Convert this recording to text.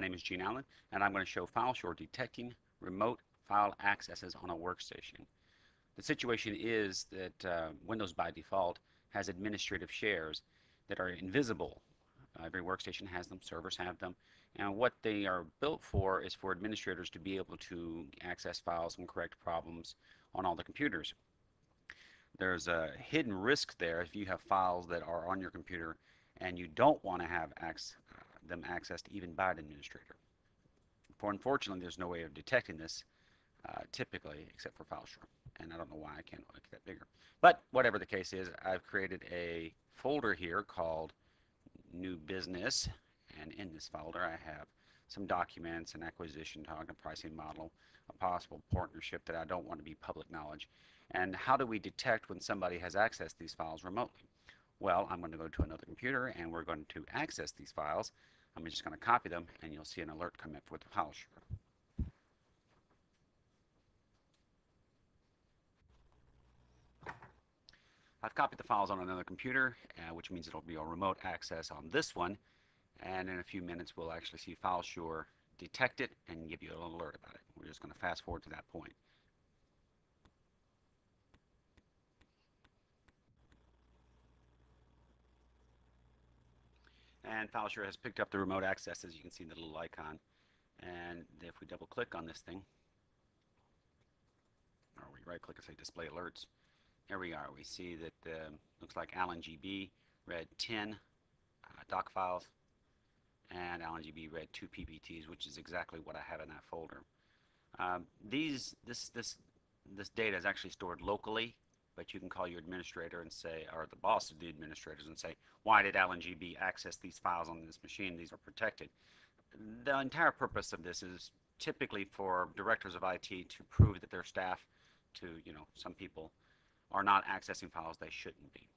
name is Gene Allen, and I'm going to show FileSure detecting remote file accesses on a workstation. The situation is that Windows by default has administrative shares that are invisible. Every workstation has them, servers have them, and what they are built for is for administrators to be able to access files and correct problems on all the computers. There's a hidden risk there if you have files that are on your computer and you don't want to have them accessed even by an administrator. Unfortunately, there's no way of detecting this typically except for FileSure, and I don't know why I can't make that bigger. But whatever the case is, I've created a folder here called New Business, and in this folder I have some documents, an acquisition talk, a pricing model, a possible partnership that I don't want to be public knowledge. And how do we detect when somebody has accessed these files remotely? Well, I'm going to go to another computer and we're going to access these files. I'm just going to copy them and you'll see an alert come up with the FileSure. I've copied the files on another computer, which means it'll be a remote access on this one. And in a few minutes, we'll actually see FileSure detect it and give you an alert about it. We're just going to fast forward to that point. And FileSure has picked up the remote access, as you can see in the little icon. And if we double click on this thing, or we right click and say display alerts, here we are. We see that looks like Alan GB read 10 doc files, and Alan GB read 2 PPTs, which is exactly what I have in that folder. This data is actually stored locally, but you can call your administrator and say, or the boss of the administrators, and say, why did Alan GB access these files on this machine? These are protected. The entire purpose of this is typically for directors of IT to prove that their staff, some people, are not accessing files they shouldn't be.